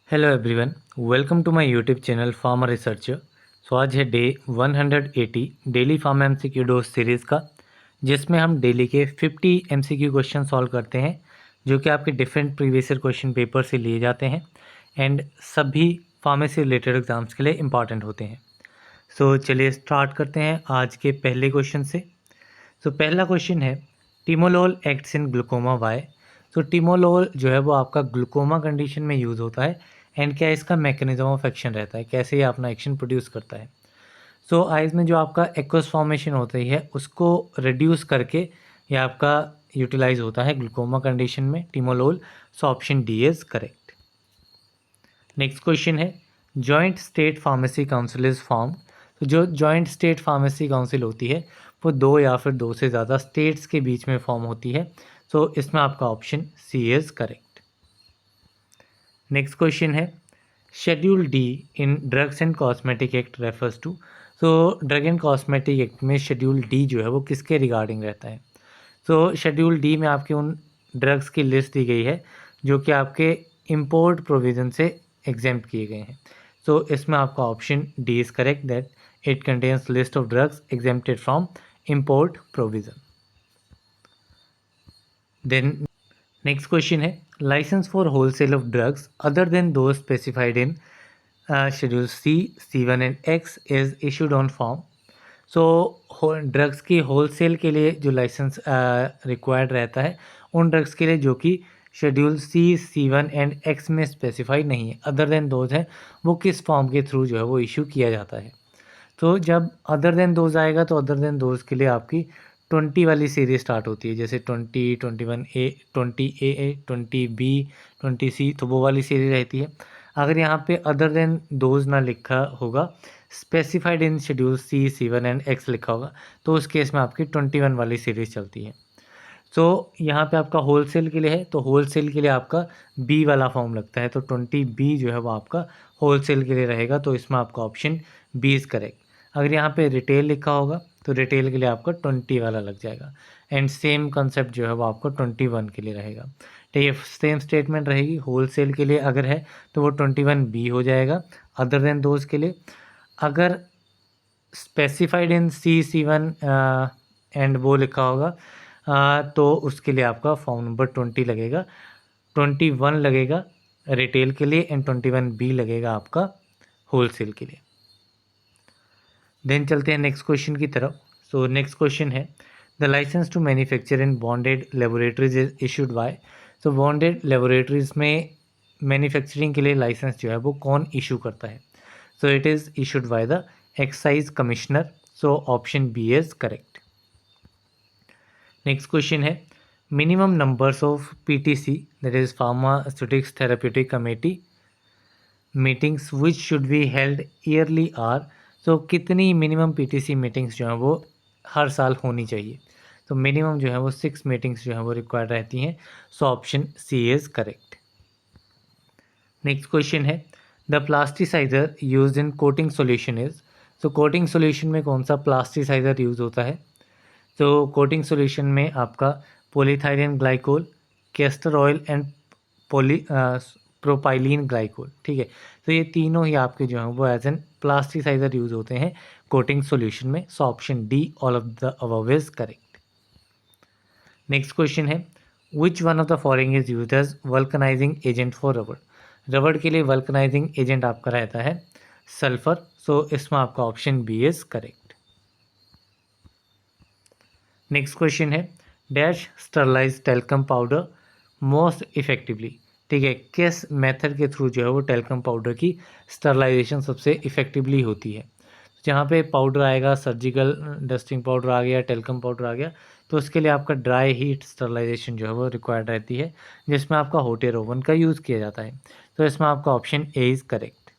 Hello everyone, welcome to my YouTube channel farmer researcher. So आज है day 180 daily pharm MCQ dose series का, जिसमें हम daily के 50 एमसीक्यू क्वेश्चन सॉल्व करते हैं जो कि आपके different previous year question paper से लिए जाते हैं एंड सभी फार्मेसी रिलेटेड एग्जाम्स के लिए इम्पॉर्टेंट होते हैं। सो चलिए स्टार्ट करते हैं आज के पहले क्वेश्चन से। सो पहला क्वेश्चन है, timolol acts in glaucoma why. So timolol जो है वो आपका ग्लूकोमा कंडीशन में यूज़ होता है एंड क्या इसका मैकेनिज्म ऑफ एक्शन रहता है, कैसे ये अपना एक्शन प्रोड्यूस करता है। सो आइज में जो आपका एक्वस फॉर्मेशन होती है उसको रिड्यूस करके ये आपका यूटिलाइज होता है ग्लूकोमा कंडीशन में timolol. So option D is correct. Next question है, joint state pharmacy council is form. तो जो जॉइंट स्टेट फार्मेसी काउंसिल होती है वो दो या फिर दो से ज़्यादा स्टेट्स के बीच में फॉर्म होती है। सो इसमें आपका option C is correct. Next question है, schedule D in drugs and cosmetic act refers to. So drug and cosmetic act में शेड्यूल डी जो है वो किसके रिगार्डिंग रहता है। सो शेड्यूल डी में आपके उन ड्रग्स की लिस्ट दी गई है जो कि आपके इम्पोर्ट प्रोविज़न से एग्जेम्प्ट किए गए हैं। सो इसमें आपका option D is correct, that it contains list of drugs exempted from import provision. Then next question है, licence for wholesale of drugs other than those specified in schedule C, C1 and X is issued on form. So drugs की wholesale के लिए जो licence required रहता है उन drugs के लिए जो कि schedule C, C1 and X में स्पेसिफाइड नहीं है, अदर देन दोज है, वो किस फॉर्म के थ्रू जो है वो इशू किया जाता है। तो जब अदर देन दोज आएगा तो अदर देन दोज के लिए आपकी 20 वाली सीरीज स्टार्ट होती है, जैसे 20, 21A, 20AA, 20B, 20C, तो वो वाली सीरीज रहती है। अगर यहाँ पे अदर देन दोज ना लिखा होगा, specified in schedule C, C1 and X लिखा होगा, तो उस केस में आपकी 21 वाली सीरीज चलती है। तो यहाँ पे आपका होलसेल के लिए है, तो होलसेल के लिए आपका बी वाला फॉर्म लगता है, तो 20B जो है वो आपका होलसेल के लिए रहेगा, तो इसमें आपका ऑप्शन बी इज़ करेक्ट। अगर यहाँ पे रिटेल लिखा होगा तो रिटेल के लिए आपका 20 वाला लग जाएगा एंड सेम कंसेप्ट जो है वो आपको 21 के लिए रहेगा। तो ये सेम स्टेटमेंट रहेगी, होलसेल के लिए अगर है तो वो 21B हो जाएगा अदर देन दोज के लिए। अगर स्पेसिफाइड इन C1 एंड वो लिखा होगा तो उसके लिए आपका फॉर्म नंबर 20 लगेगा, 21 लगेगा रिटेल के लिए एंड 21B लगेगा आपका होलसेल के लिए। देन चलते हैं नेक्स्ट क्वेश्चन की तरफ। सो नेक्स्ट क्वेश्चन है, the license to manufacture in bonded laboratories is issued by. So bonded laboratories में मैन्युफैक्चरिंग के लिए लाइसेंस जो है वो कौन इशू करता है। So it is issued by the excise commissioner. So option B is correct. Next question है, minimum numbers of PTC, that is pharmaceutics therapeutic committee meetings which should be held yearly are. तो कितनी minimum PTC meetings जो हैं वो हर साल होनी चाहिए। तो मिनिमम जो है वो 6 मीटिंग्स जो हैं वो रिक्वायर्ड रहती हैं। So option C is correct. Next question है, the plasticiser use in coating solution is. तो कोटिंग सोल्यूशन में कौन सा प्लास्टिसाइजर यूज़ होता है। तो कोटिंग सोल्यूशन में आपका polyethylene glycol, castor oil and propylene glycol, ठीक है। तो ये तीनों ही आपके जो हैं वो एज एन प्लास्टिसाइजर यूज़ होते हैं कोटिंग सॉल्यूशन में। So option D all of the above is correct. Next question है, which one of the following is used as vulcanising agent for rubber. रबड़ के लिए वल्कनाइजिंग एजेंट आपका रहता है सल्फर। सो इसमें आपका option B is correct. Next question है, dash sterilise talcum powder most effectively. ठीक है, किस मेथड के थ्रू जो है वो टेल्कम पाउडर की स्टरलाइजेशन सबसे इफेक्टिवली होती है। जहाँ पे पाउडर आएगा, सर्जिकल डस्टिंग पाउडर आ गया, टेल्कम पाउडर आ गया, तो उसके लिए आपका ड्राई हीट स्टरलाइजेशन जो है वो रिक्वायर्ड रहती है, जिसमें आपका हॉट एयर ओवन का यूज़ किया जाता है। तो इसमें आपका option A is correct.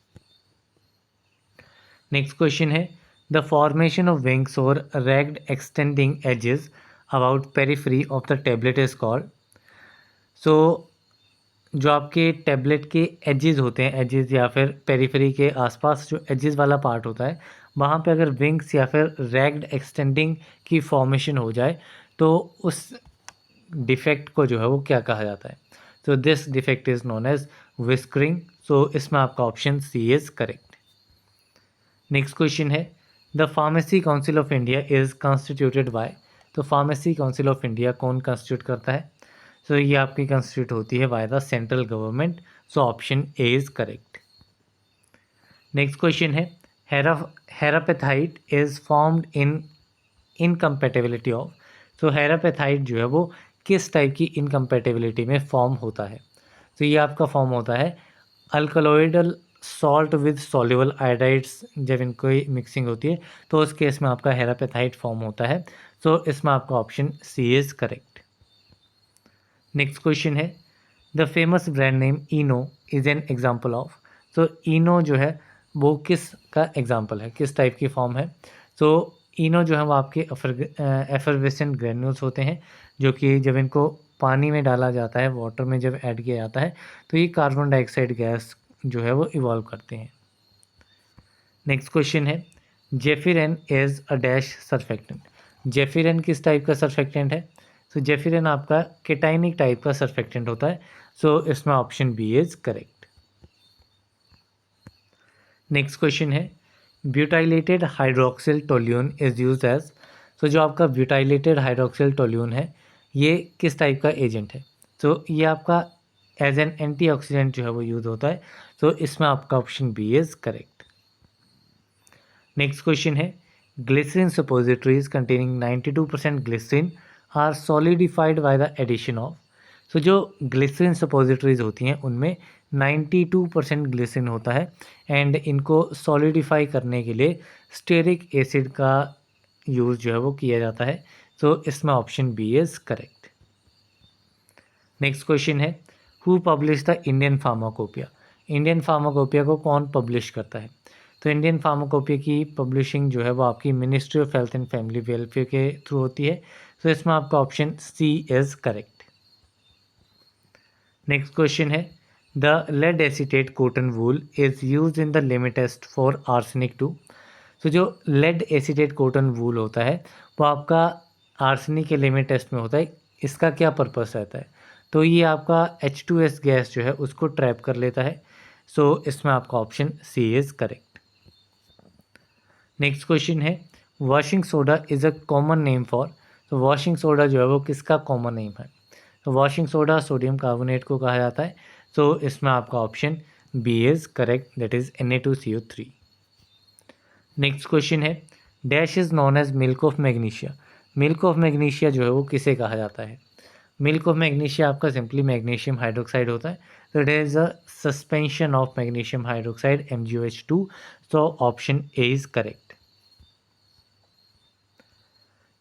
Next question है, द फॉर्मेशन ऑफ विंग्स और ragged extending edges about periphery of the tablet is called. So जो आपके टैबलेट के एजेस होते हैं, एजेस या फिर पेरिफेरी के आसपास जो एजेस वाला पार्ट होता है, वहाँ पे अगर विंग्स या फिर रैग्ड एक्सटेंडिंग की फॉर्मेशन हो जाए तो उस डिफेक्ट को जो है वो क्या कहा जाता है। तो this defect is known as whiskering. So इसमें आपका option C is correct. Next question है the pharmacy council of India is constituted by. तो फार्मेसी काउंसिल ऑफ इंडिया कौन कॉन्स्टिट्यूट करता है? सो ये आपकी कॉन्स्टिट्यूट होती है by the central government. So option A is correct. Next question है herapathite is formed in incompatibility of. तो हेरापेथाइट जो है वो किस टाइप की इनकम्पेटेबिलिटी में फॉर्म होता है? तो ये आपका फॉर्म होता है अल्कलॉइडल सॉल्ट विद सॉल्युबल आयोडाइड्स. जब इनकी मिक्सिंग होती है तो उस केस में आपका हेरापेथाइट फॉर्म होता है. तो इसमें आपका option C is correct. Next question है the famous brand name Eno is an example of. तो इनो जो है वो किस का एग्जाम्पल है, किस टाइप की फॉर्म है? तो इनो जो है वो आपके एफरवेसेंट ग्रेन्यूल्स होते हैं जो कि जब इनको पानी में डाला जाता है, वाटर में जब ऐड किया जाता है तो ये कार्बन डाइऑक्साइड गैस जो है वो इवॉल्व करते हैं. नेक्स्ट क्वेश्चन है जेफिरेन इज अ डैश सर्फेक्टेंट. जेफिरेन किस टाइप का सर्फेक्टेंट है? तो जेफिरेन आपका केटाइनिक टाइप का सर्फेक्टेंट होता है. सो इसमें option B is correct. Next question है butylated hydroxyl toluene is use as. तो जो आपका ब्यूटाइलेटेड हाइड्रोक्सिल टोल्यून है ये किस टाइप का एजेंट है? तो ये आपका एज एन एंटीऑक्सीडेंट जो है वो यूज होता है. तो इसमें आपका option B is correct. Next question है glycerin suppositories containing 92% glycerin are solidified by the addition of. तो जो ग्लिसरीन सपोजिटरीज होती हैं उनमें 92% ग्लिसरीन होता है एंड इनको सॉलिडिफाई करने के लिए स्टेरिक एसिड का यूज़ जो है वो किया जाता है. तो इसमें option B is correct. Next question है who publish the Indian pharmacopoeia. Indian pharmacopoeia को कौन पब्लिश करता है? तो इंडियन फार्माकोपिया की पब्लिशिंग जो है वो आपकी ministry of health and family welfare के थ्रू होती है. तो इसमें आपका option C is correct. Next question है the lead acetate cotton wool is use in the limit test for arsenic 2. तो जो लेड एसीटेट कॉटन वूल होता है वो आपका आर्सेनिक के लिमिट टेस्ट में होता है. इसका क्या पर्पस रहता है? तो ये आपका H2S गैस जो है उसको ट्रैप कर लेता है. सो इसमें आपका option C is correct. Next question है washing soda is a common name for. तो वॉशिंग सोडा जो है वो किसका कॉमन नेम है? तो वॉशिंग सोडा सोडियम कार्बोनेट को कहा जाता है. तो इसमें आपका option B is correct, that is Na2CO3. Next question है dash is known as milk of magnesia. Milk of magnesia जो है वो किसे कहा जाता है? मिल्क ऑफ मैग्नीशिया आपका सिंपली मैग्नीशियम हाइड्रोक्साइड होता है. तो it is a suspension of magnesium hydroxide MgOH2. तो option A is correct.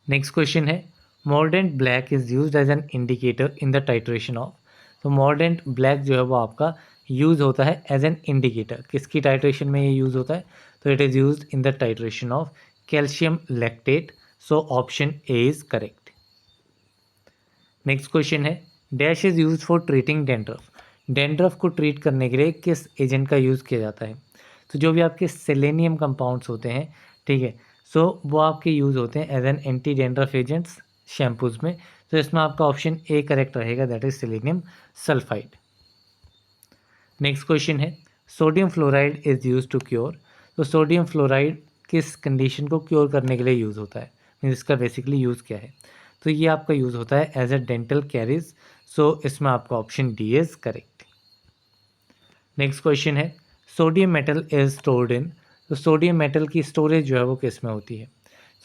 Next question है mordant black is use as an indicator in the titration of. तो mordant black जो है वो आपका यूज़ होता है एज एन इंडिकेटर. किसकी टाइट्रेशन में ये यूज़ होता है? तो it is use in the titration of calcium lactate. So option A is correct. Next question है dash is use for treating dandruff. Dandruff को ट्रीट करने के लिए किस एजेंट का यूज़ किया जाता है? तो जो भी आपके सेलेनियम कंपाउंड्स होते हैं, ठीक है, सो वो आपके यूज़ होते हैं as an anti dandruff agents shampoos में. तो इसमें आपका ऑप्शन ए करेक्ट रहेगा, that is selenium sulphide. Next question है sodium fluoride is use to cure. तो सोडियम फ्लोराइड किस कंडीशन को क्योर करने के लिए यूज़ होता है, मीन इसका बेसिकली यूज़ क्या है? तो ये आपका यूज़ होता है as a dental caries. So इसमें आपका option D is correct. Next question है sodium metal is stored in. तो सोडियम मेटल की स्टोरेज जो है वो किस में होती है?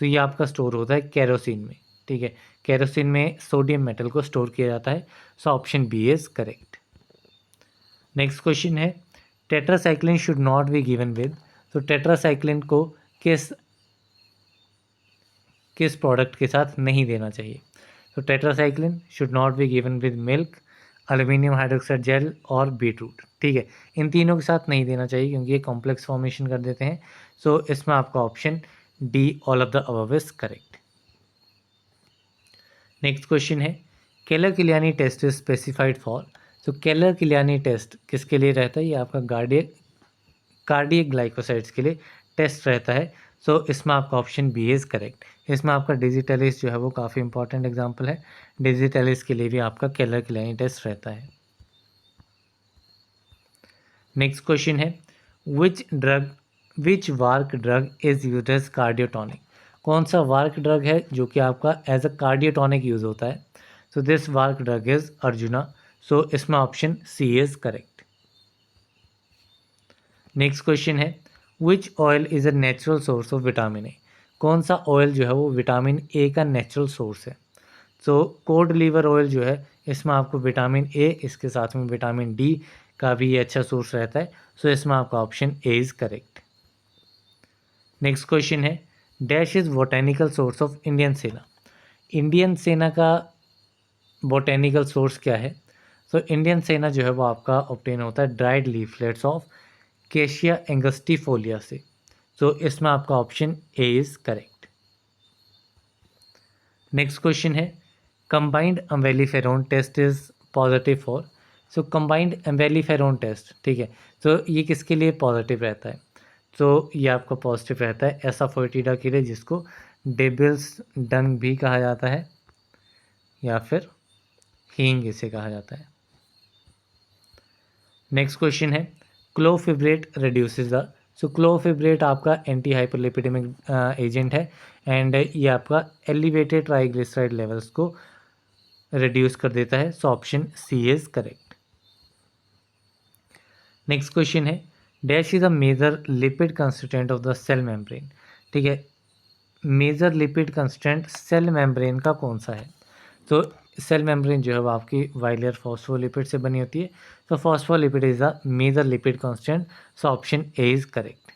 तो ये आपका स्टोर होता है केरोसिन में. ठीक है, केरोसिन में सोडियम मेटल को स्टोर किया जाता है. So option B is correct. Next question है tetracycline should not be given with. तो टेट्रासाइक्लिन को किस किस प्रोडक्ट के साथ नहीं देना चाहिए? तो tetracycline should not be given with milk, aluminium hydroxide gel और बीटरूट. ठीक है, इन तीनों के साथ नहीं देना चाहिए क्योंकि ये कॉम्प्लेक्स फॉर्मेशन कर देते हैं. सो इसमें आपका option D all of the above is correct. Next question है Keller Kiliani test is specified for. तो केलर किलियानी टेस्ट किसके लिए रहता है? ये आपका कार्डियक ग्लाइकोसाइड्स के लिए टेस्ट रहता है. सो इसमें आपका ऑप्शन बी इज़ करेक्ट. इसमें आपका डिजिटलिस जो है वो काफ़ी इंपॉर्टेंट एग्जांपल है. डिजिटलिस के लिए भी आपका केलर किलियानी टेस्ट रहता है. नेक्स्ट क्वेश्चन है विच वार्क drug is use as cardiotonic. कौन सा वार्क ड्रग है जो कि आपका एज अ कार्डियोटॉनिक यूज होता है। So this bark drug is Arjuna. So इसमें option C is correct. Next question है which oil is a natural source of vitamin A. कौन सा ऑयल जो है वो विटामिन ए का नेचुरल सोर्स है। सो कोड लीवर ऑयल जो है इसमें आपको विटामिन ए, इसके साथ में विटामिन डी का भी ये अच्छा सोर्स रहता है। सो इसमें आपका option A is correct. Next question है dash is botanical source of Indian senna. Indian senna का बोटेनिकल सोर्स क्या है। सो इंडियन सेना जो है वो आपका ऑब्टेन होता है dried leaflets of Cassia angustifolia से। सो इसमें आपका option A is correct. Next question है combined umbelliferone test is positive for. So combined umbelliferone test, ठीक है, तो ये किसके लिए पॉजिटिव रहता है। तो ये आपका पॉजिटिव रहता है एसाफोइटिडा के लिए, जिसको डेबिल्स डंग भी कहा जाता है या फिर हींग इसे कहा जाता है। नेक्स्ट क्वेश्चन है clofibrate reduces the. So clofibrate आपका एंटी हाइपरलिपिडेमिक एजेंट है एंड ये आपका एलिवेटेड ट्राइग्लिसराइड लेवल्स को रिड्यूस कर देता है। So option C is correct. Next question है dash is a major lipid constituent of the cell membrane. ठीक है, major lipid constituent cell membrane का कौन सा है। तो सेल मेम्ब्रेन जो है वो आपकी वाइलियर फॉस्फोलिपिड से बनी होती है। तो phospholipid is the major lipid constant. So option A is correct.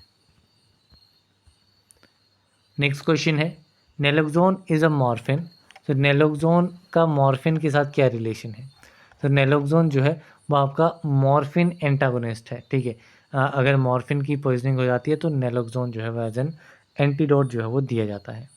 Next question है नेलोक्सोन इज अ मॉर्फिन। तो नेलोक्सोन का मॉर्फिन के साथ क्या रिलेशन है। तो नेलोक्सोन जो है वो आपका मॉर्फिन एंटागोनिस्ट है। ठीक है, अगर मॉर्फिन की पॉइजनिंग हो जाती है तो नेलोक्सोन जो है वो एज एन एंटीडोट जो है वो दिया जाता है।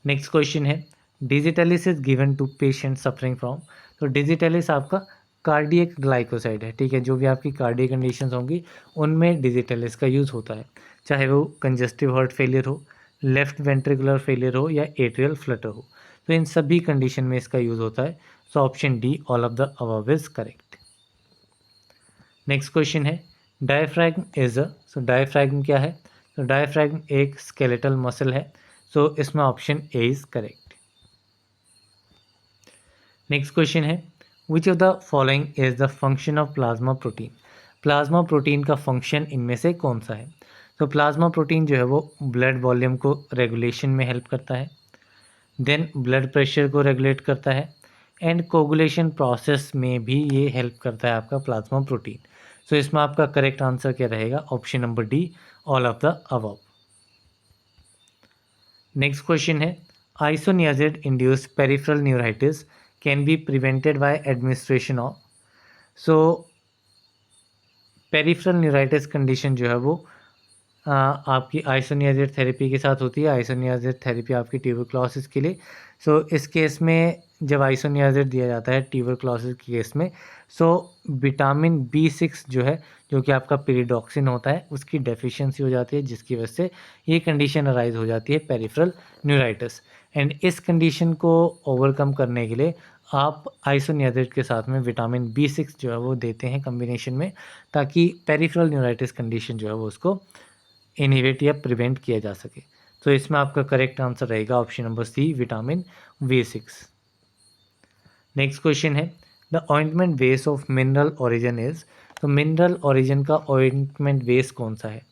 नेक्स्ट क्वेश्चन है digitalis is given to patient suffering from. तो डिजिटलिस आपका कार्डियक ग्लाइकोसाइड है। ठीक है, जो भी आपकी कार्डियक कंडीशंस होंगी उनमें डिजिटलिस का यूज़ होता है, चाहे वो कंजस्टिव हार्ट फेलियर हो, लेफ्ट वेंट्रिकुलर फेलियर हो या एट्रियल फ्लटर हो। तो इन सभी कंडीशन में इसका यूज़ होता है। So option D all of the above is correct. Next question है डायफ्रैग्म इज अ। सो डायफ्रैग्म क्या है। तो डायफ्रैग्म एक स्केलेटल मसल है। सो इसमें option A is correct. Next question है which of the following is the function of plasma protein. Plasma protein का function इनमें से कौन सा है। तो प्लाज्मा प्रोटीन जो है वो ब्लड वॉल्यूम को रेगुलेशन में हेल्प करता है, देन ब्लड प्रेशर को रेगुलेट करता है एंड कोगुलेशन प्रोसेस में भी ये हेल्प करता है आपका प्लाज्मा प्रोटीन। सो इसमें आपका करेक्ट आंसर क्या रहेगा, option number D all of the above. Next question है isoniazid induced peripheral neuritis can be prevented by administration of. So peripheral neuritis condition जो है वो आपकी आइसोनियाजिड थेरेपी के साथ होती है। आइसोनियाजिड थेरेपी आपकी ट्यूबरक्लोसिस के लिए। सो इस केस में जब आइसोनियाजिड दिया जाता है ट्यूबरक्लोसिस के केस में, सो विटामिन B6 जो है, जो कि आपका पीरिडॉक्सिन होता है, उसकी डेफिशिएंसी हो जाती है, जिसकी वजह से ये कंडीशन अराइज हो जाती है पेरिफेरल न्यूराइटिस। एंड इस कंडीशन को ओवरकम करने के लिए आप आइसोनियाजिड के साथ में विटामिन B6 जो है वो देते हैं कम्बिनेशन में, ताकि पेरिफेरल न्यूराइटिस कंडीशन जो है वो उसको इनहिबिट या प्रिवेंट किया जा सके। तो इसमें आपका करेक्ट आंसर रहेगा option number C vitamin B6। Next question है the ointment base of mineral origin is. तो मिनरल ओरिजिन का ऑइंटमेंट बेस कौन सा है।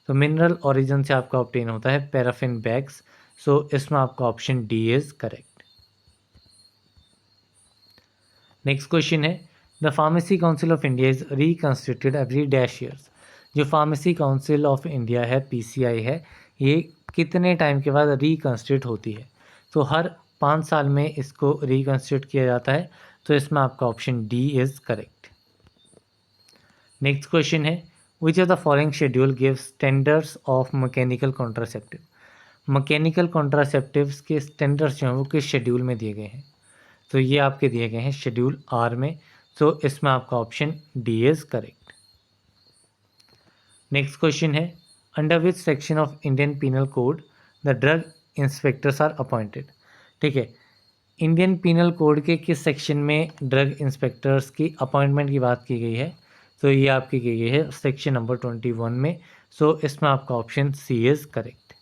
तो मिनरल ओरिजिन से आपका ऑब्टेन होता है पैराफिन बैग्स। सो इसमें आपका option D is correct. Next question है the pharmacy council of India is reconstituted every dash years. जो फार्मेसी काउंसिल ऑफ इंडिया है, PCI है, ये कितने टाइम के बाद रिकॉन्स्टिट्यूट होती है। तो हर 5 साल में इसको रिकॉन्स्टिट्यूट किया जाता है। तो इसमें आपका option D is correct. Next question है which of the following schedule gives standards of mechanical contraceptive. Mechanical contraceptives के स्टैंडर्ड्स जो हैं वो किस शेड्यूल में दिए गए हैं। तो ये आपके दिए गए हैं शेड्यूल आर में। तो इसमें आपका option D is correct. Next question है under which section of Indian penal code the drug inspectors are appointed. ठीक है, इंडियन पीनल कोड के किस सेक्शन में ड्रग इंस्पेक्टर्स की अपॉइंटमेंट की बात की गई है। तो ये आपकी की गई है सेक्शन नंबर 21 में। सो इसमें आपका option C is correct.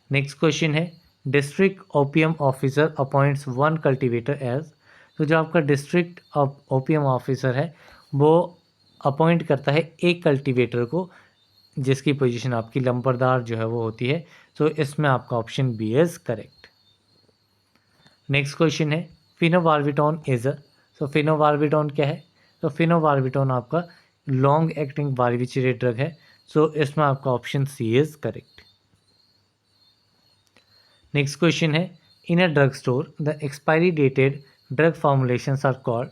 Next question है district opium officer appoints one cultivator as. तो जो आपका डिस्ट्रिक्ट ओपीएम ऑफिसर है वो अपॉइंट करता है एक कल्टीवेटर को जिसकी पोजीशन आपकी लंबरदार जो है वो होती है। तो इसमें आपका option B is correct. Next question है फिनोबार्बिटॉन इज़ तो फिनोबार्बिटॉन क्या है? तो फिनोबार्बिटॉन आपका लॉन्ग एक्टिंग बार्बिचरेट ड्रग है। सो इसमें आपका option C is correct. Next question है in a drug store the expiry dated drug formulations are called.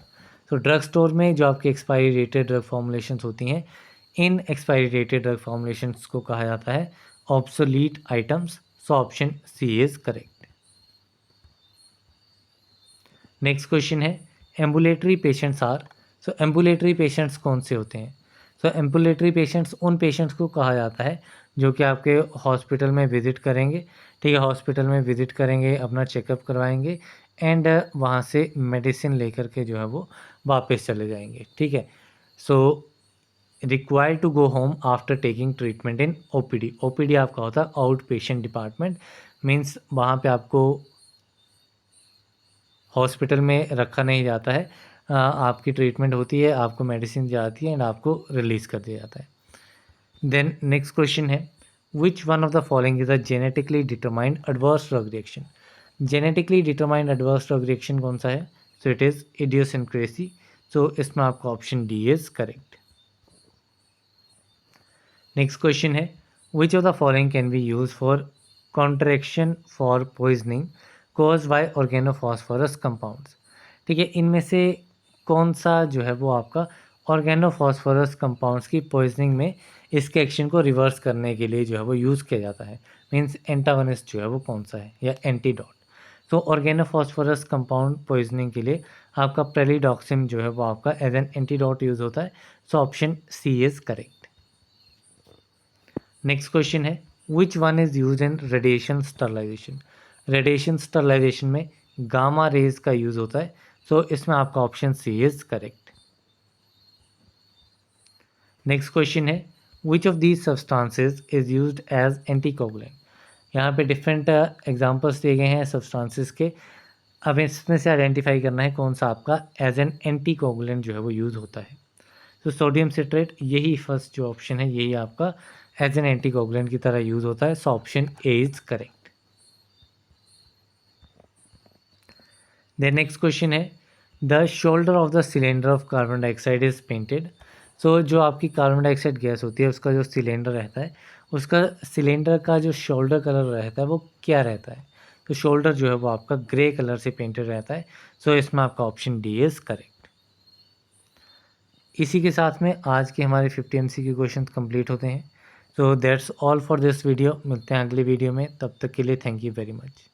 तो ड्रग स्टोर में जो आपके एक्सपायरी डेटेड ड्रग फॉर्मुलेशंस होती हैं इन एक्सपायरी डेटेड ड्रग फॉर्मुलेशंस को कहा जाता है obsolete items. So option C is correct. Next question है ambulatory patients are. So ambulatory patients कौन से होते हैं? सो एम्बुलेटरी पेशेंट्स उन पेशेंट्स को कहा जाता है जो कि आपके हॉस्पिटल में विज़िट करेंगे, ठीक है, हॉस्पिटल में विज़िट करेंगे, अपना चेकअप करवाएंगे एंड वहाँ से मेडिसिन लेकर के जो है वो वापस चले जाएंगे, ठीक है। So required to go home after taking treatment in OPD. OPD आपका होता है आउट पेशेंट डिपार्टमेंट, मीन्स वहाँ पे आपको हॉस्पिटल में रखा नहीं जाता है, आपकी ट्रीटमेंट होती है, आपको मेडिसिन जाती है एंड आपको रिलीज़ कर दिया जाता है। देन नेक्स्ट क्वेश्चन है which one of the following is a genetically determined adverse drug reaction. Genetically determined adverse drug reaction कौन सा है? So it is idiosyncrasy. So इसमें आपका option D is correct. Next question है which of the following can be use for contraction for poisoning cause by organophosphorus compounds. ठीक है, इनमें से कौन सा जो है वो आपका ऑर्गेनोफॉस्फोरस कंपाउंड्स की पॉइजनिंग में इसके एक्शन को रिवर्स करने के लिए जो है वो यूज़ किया जाता है, मीन्स एंटागोनिस्ट जो है वो कौन सा है या एंटीडोट। तो ऑर्गेनोफॉस्फोरस कंपाउंड पॉइजनिंग के लिए आपका प्रेलिडॉक्सिम जो है वो आपका एज एन एंटीडोट यूज़ होता है। So option C is correct. Next question है which one is use in radiation sterilization. Radiation sterilization में गामा रेज का यूज़ होता है। सो इसमें आपका option C is correct. Next question है which of these substances is used as anticoagulant. यहाँ पे डिफरेंट एग्जांपल्स दिए गए हैं सब्सटेंसेस के। अब इसमें से आइडेंटिफाई करना है कौन सा आपका एज एन एंटीकोगुलेंट जो है वो यूज़ होता है। तो सोडियम सिट्रेट, यही फर्स्ट जो ऑप्शन है यही आपका एज एन एंटीकोगुलेंट की तरह यूज़ होता है। So option A is correct. Then next question है the shoulder of the cylinder of carbon dioxide is painted. So जो आपकी कार्बन डाइऑक्साइड गैस होती है उसका जो सिलेंडर रहता है उसका सिलेंडर का जो शोल्डर कलर रहता है वो क्या रहता है? तो शोल्डर जो है वो आपका ग्रे कलर से पेंटेड रहता है। सो इसमें आपका ऑप्शन डी इज़ करेक्ट। इसी के साथ में आज के हमारे 50 MCQ क्वेश्चन कंप्लीट होते हैं। So that's all for this video. मिलते हैं अगले वीडियो में, तब तक के लिए थैंक यू वेरी मच।